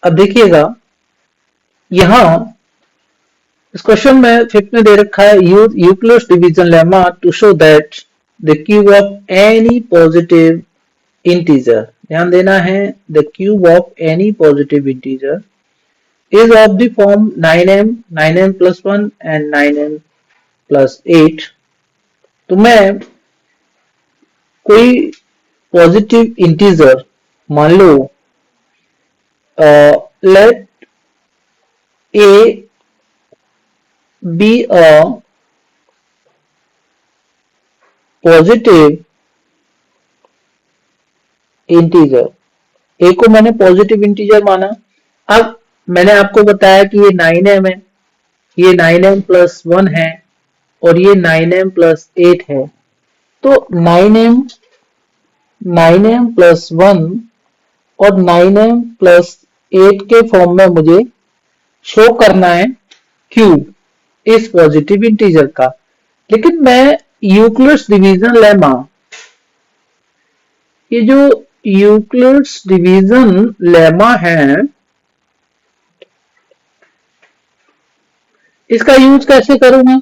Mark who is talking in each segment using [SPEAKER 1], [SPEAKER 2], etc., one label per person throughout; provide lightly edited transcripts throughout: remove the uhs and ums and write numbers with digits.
[SPEAKER 1] अब देखिएगा यहां इस क्वेश्चन में फिफ्थ में दे रखा है use Euclid's division lemma to show that the cube of any positive integer, ध्यान देना है, the cube of any positive integer is of the form 9m, 9m plus 1 and 9m plus 8। तो मैं कोई पॉजिटिव इंटीजर मान लो let a be a positive integer, a को मैंने positive integer माना। अब मैंने आपको बताया कि ये 9m है, ये 9m प्लस 1 है और ये 9m प्लस 8 है। तो 9m प्लस 1 और 9m प्लस 8 के फॉर्म में मुझे शो करना है क्यूब इस पॉजिटिव इंटीजर का। लेकिन मैं यूक्लिड्स डिवीजन लेमा, ये जो यूक्लिड्स डिवीजन लेमा है इसका यूज कैसे करूंगा?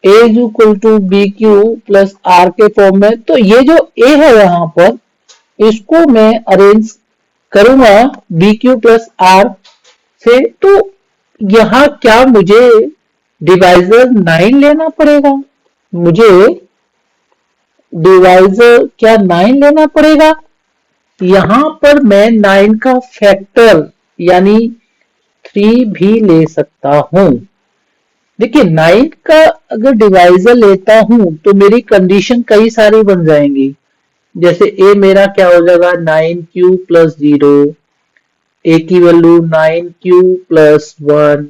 [SPEAKER 1] a is equal to b q plus r के फॉर्म में। तो ये जो a है यहां पर इसको मैं अरेंज करूंगा बी क्यू प्लस आर से। तो यहां क्या मुझे डिवाइजर 9 लेना पड़ेगा? मुझे डिवाइजर क्या 9 लेना पड़ेगा? यहां पर मैं 9 का फैक्टर यानी 3 भी ले सकता हूं। देखिए 9 का अगर डिवाइजर लेता हूं तो मेरी कंडीशन कई सारी बन जाएंगी। जैसे ए मेरा क्या हो जाएगा 9q प्लस 0, ए की वैल्यू 9q प्लस 1,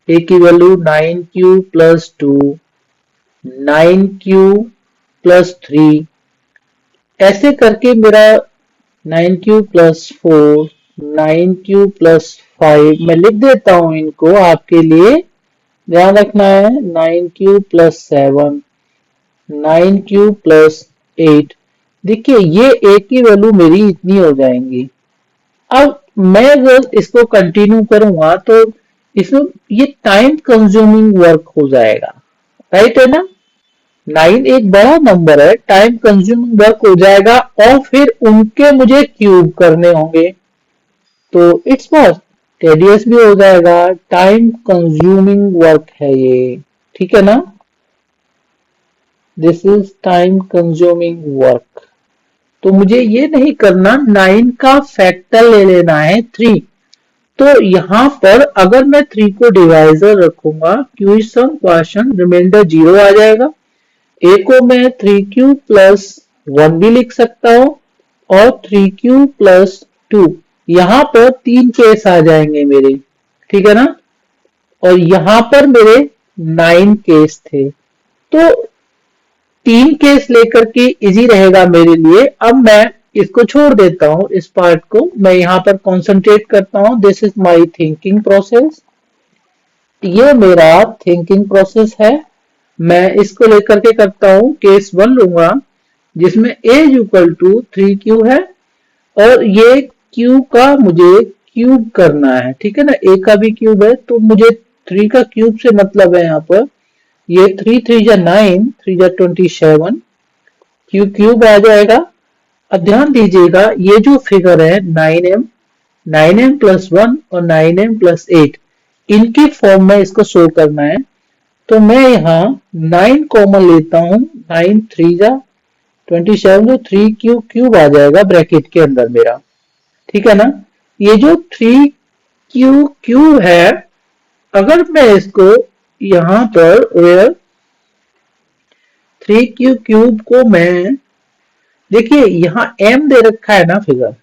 [SPEAKER 1] ए की value 9q plus 2, 9q plus 3, ऐसे करके मेरा 9q प्लस 4, 9q प्लस 5 मैं लिख देता हूं इनको आपके लिए, ध्यान रखना है। 9q plus 7, 9q plus 8। देखिए ये a की वैल्यू मेरी इतनी हो जाएंगी। अब मैं अगर इसको कंटिन्यू करूंगा तो इसमें ये टाइम कंज्यूमिंग वर्क हो जाएगा, राइट है ना। 9 एक बड़ा नंबर है, टाइम कंज्यूमिंग वर्क हो जाएगा और फिर उनके मुझे क्यूब करने होंगे। तो इट्स वॉट टेडियस भी हो जाएगा, टाइम कंज्यूमिंग वर्क है ये, ठीक है ना। This is time consuming work. तो मुझे ये नहीं करना, 9 का फैक्टर ले लेना है 3। तो यहां पर अगर मैं 3 को डिवाइजर रखूंगा क्यूशन क्वेश्चन रिमाइंडर 0 आ जाएगा। ए को मैं 3q प्लस 1 भी लिख सकता हूं और 3q प्लस 2। यहां पर 3 केस आ जाएंगे मेरे, ठीक है ना। और यहां पर मेरे 9 केस थे। तो 3 केस लेकर के इजी रहेगा मेरे लिए। अब मैं इसको छोड़ देता हूं, इस पार्ट को मैं यहां पर कंसंट्रेट करता हूं। This is my thinking process, ये मेरा थिंकिंग प्रोसेस है। मैं इसको लेकर के करता हूं, केस 1 लूंगा जिसमें a इक्वल टू 3q है और ये q का मुझे क्यूब करना है, ठीक है ना। a का भी क्यूब है तो मुझे 3 का क्यूब से मतलब है यहाँ पर ये 3 3 जा 9, 3 जा 27, क्यू क्यूब आ जाएगा। अब ध्यान दीजिएगा ये जो फिगर है 9m, 9m प्लस 1 और 9m प्लस 8 इनकी फॉर्म में इसको शो करना है। तो मैं यहाँ 9 कॉमन लेता हूँ, 9 3 जा 27, तो 3 क्यू क्यूब आ जाएगा ब्रैकेट के अंदर मेरा, ठीक है ना। ये जो 3 क्यू क्यूब है अगर मैं इसको यहां पर वेयर 3q क्यूब को मैं, देखिए यहां m दे रखा है ना फिगर,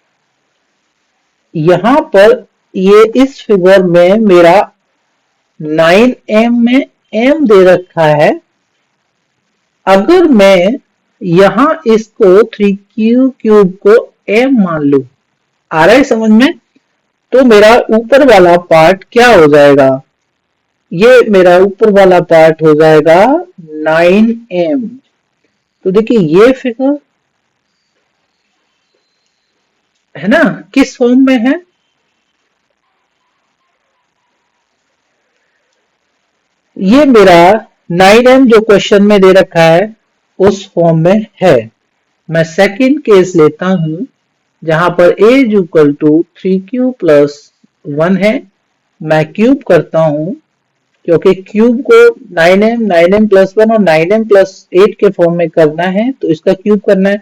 [SPEAKER 1] यहां पर ये इस फिगर में मेरा 9m में m दे रखा है। अगर मैं यहां इसको 3q क्यूब को m मान लू, आ रहा है समझ में, तो मेरा ऊपर वाला पार्ट क्या हो जाएगा, ये मेरा ऊपर वाला पार्ट हो जाएगा 9m। तो देखिए ये फिगर है ना किस फॉर्म में है, ये मेरा 9m जो क्वेश्चन में दे रखा है उस फॉर्म में है। मैं सेकंड केस लेता हूं जहां पर a is equal to 3q plus 1 है। मैं क्यूब करता हूं क्योंकि क्यूब को 9m प्लस 1 और 9m प्लस 8 के फॉर्म में करना है तो इसका क्यूब करना है।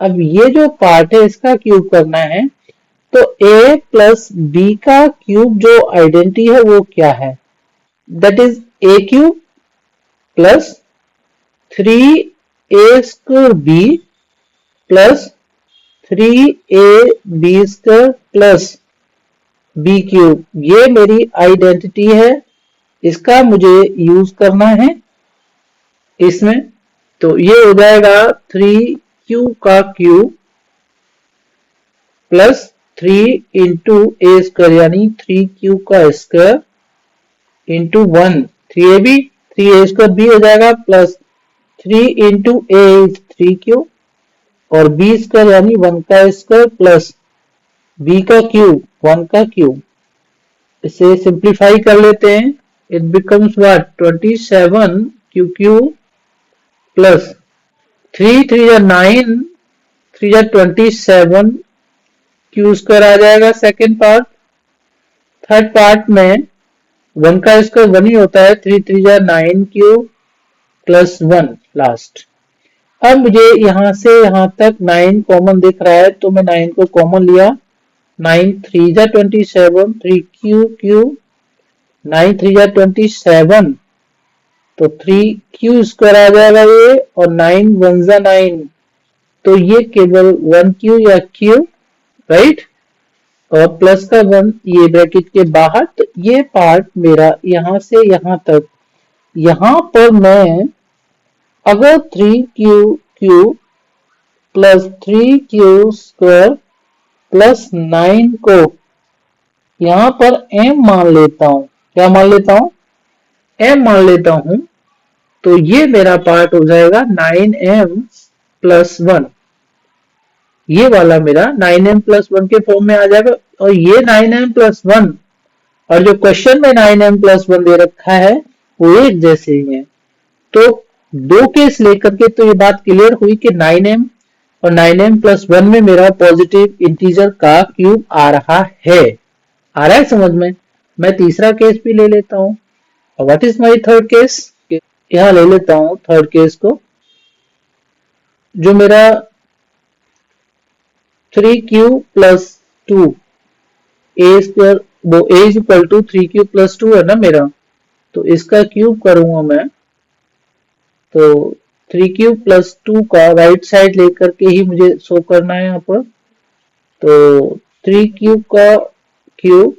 [SPEAKER 1] अब ये जो पार्ट है इसका क्यूब करना है तो a प्लस b का क्यूब जो आइडेंटिटी है वो क्या है, that is a cube plus 3a square b plus 3ab square plus b cube. ये मेरी आइडेंटिटी है, इसका मुझे यूज करना है इसमें। तो ये हो जाएगा 3q का क्यूब प्लस 3 इंटू ए स्क्वायर यानी 3q का square into 1 3ab 3a square b हो जाएगा plus 3 into A is 3q और b स्क्वायर यानी 1 का स्क्वायर प्लस b का क्यूब 1 का क्यूब। इसे सिंप्लीफाई कर लेते हैं, it becomes what 27q plus 3 3 या 9 3 या 27 क्यू स्क्वायर आ जाएगा सेकेंड पार्ट। थर्ड पार्ट में 1 का स्क्वायर 1 ही होता है, 3 3 या 9q प्लस 1 लास्ट। अब मुझे यहां से यहां तक 9 कॉमन दिख रहा है तो मैं 9 को कॉमन लिया, 9 3 जा 27 3q क्यूब 9 3 जा 27 तो 3q स्क्वायर आ जाएगा ये और 9 1 जा 9 तो ये केवल 1q या q राइट और प्लस का 1 ये ब्रैकेट के बाहर। तो ये पार्ट मेरा यहां से यहां तक, यहां पर मैं अगर 3q plus 3q square plus 9 को यहां पर m मान लेता हूं, क्या मान लेता हूं m मान लेता हूं तो ये मेरा पार्ट हो जाएगा 9m प्लस 1। ये वाला मेरा 9m प्लस 1 के फॉर्म में आ जाएगा और ये 9m प्लस 1 और जो क्वेश्चन में 9m प्लस 1 दे रखा है वो एक जैसे ही है। तो दो केस लेकर के तो ये बात क्लियर हुई कि 9m और 9m प्लस 1 में मेरा पॉजिटिव इंटीजर का क्यूब आ रहा है। आ रहा है समझ में। मैं तीसरा केस भी ले लेता हूं। What is my third case, यहां ले लेता हूं थर्ड केस को, जो मेरा 3q प्लस 2 ए स्क्वायर वो a is equal to 3q plus 2 है ना मेरा, तो इसका क्यूब करूंगा मैं तो 3q प्लस 2 का राइट साइड लेकर के ही मुझे शो करना है यहाँ पर। तो 3q का क्यूब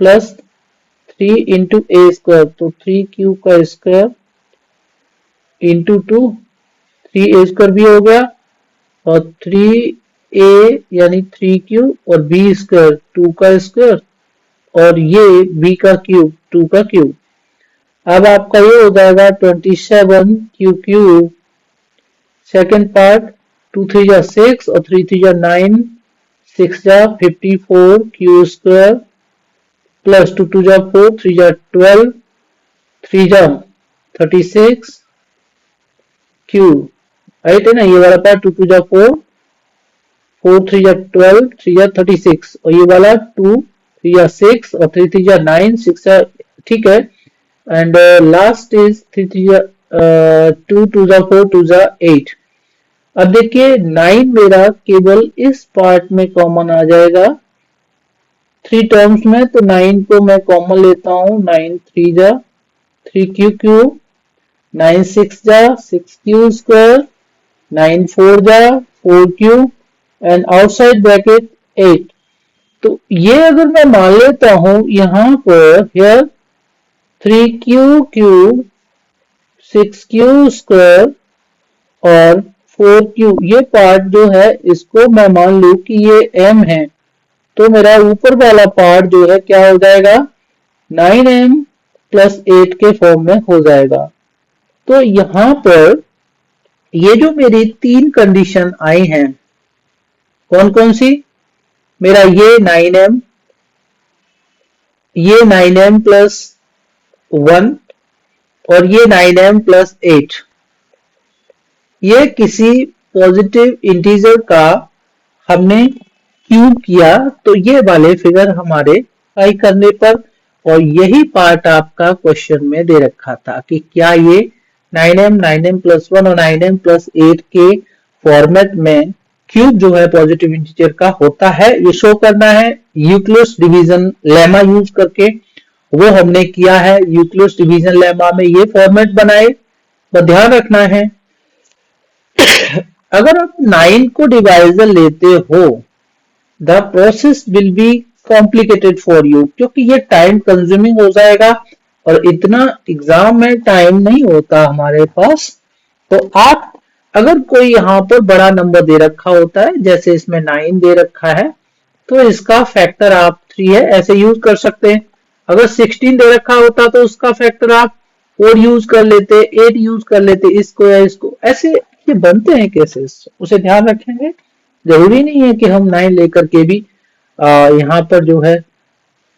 [SPEAKER 1] प्लस 3 इंटू ए स्क्वायर तो 3q का स्क्वायर इंटू 2 3a स्क्वायर भी हो गया और 3a यानी 3q और b स्क्वायर 2 का स्क्वायर और ये b का क्यूब 2 का क्यूब। अब आपका ये हो जाएगा 27q क्यूब सेकेंड पार्ट 2 3 जा 6 और 3 3 जा 9 6 जा 54 q स्क्वायर प्लस 2 2 जा 4 3 जा 12 3 जा 36 q राइट है ना। ये वाला पार्ट 2 2 जा 4 4 3 जा 12 3 जा 36 और ये वाला 2 3 जा 6 और 3 3 जा 9 6 जा ठीक है। एंड लास्ट इज 3 3 जा 2 2 जा 4 2 जा 8। अब देखिए 9 मेरा केवल इस पार्ट में कॉमन आ जाएगा 3 टर्म्स में, तो 9 को मैं कॉमन लेता हूं 9 3 जा 3q क्यूब 9 6 जा 6q स्क्वायर 9 4 जा 4q एंड आउटसाइड ब्रैकेट 8। तो ये अगर मैं मान लेता हूं यहां पर here 3q cube 6q square और 4q ये पार्ट जो है इसको मैं मान लूं कि ये m है तो मेरा ऊपर वाला पार्ट जो है क्या हो जाएगा 9m प्लस 8 के फॉर्म में हो जाएगा। तो यहां पर ये जो मेरी तीन कंडीशन आई हैं कौन कौन सी, मेरा ये 9m प्लस 1 और ये 9m प्लस 8, ये किसी पॉजिटिव इंटीजर का हमने क्यूब किया तो ये वाले फिगर हमारे ट्राई करने पर, और यही पार्ट आपका क्वेश्चन में दे रखा था कि क्या ये 9m प्लस 1 और 9m प्लस 8 के फॉर्मेट में क्यूब जो है पॉजिटिव इंटीजर का होता है, ये शो करना है यूक्लिड्स डिवीजन लेमा यूज करके। वो हमने किया है, यूक्लिड्स डिवीजन लेमा में ये फॉर्मेट बनाए। तो ध्यान रखना है अगर आप 9 को डिवाइजर लेते हो, the process will be complicated for you, क्योंकि ये टाइम कंज्यूमिंग हो जाएगा और इतना एग्जाम में टाइम नहीं होता हमारे पास। तो आप अगर कोई यहाँ पर बड़ा नंबर दे रखा होता है, जैसे इसमें 9 दे रखा है, तो इसका फैक्टर आप 3 है ऐसे यूज कर सकते हैं। अगर 16 दे रखा होता तो उसका फैक्टर आप 4 यूज कर लेते, 8 यूज कर लेते, इसको या इसको, ऐसे ये बनते हैं केसेस, उसे ध्यान रखेंगे। जरूरी नहीं है कि हम 9 लेकर के भी यहाँ पर जो है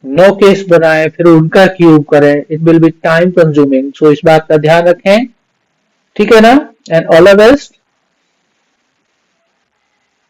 [SPEAKER 1] 9 केस बनाए फिर उनका क्यूब करें, it will be time consuming. So इस बात का ध्यान रखें, ठीक है ना। And all the best.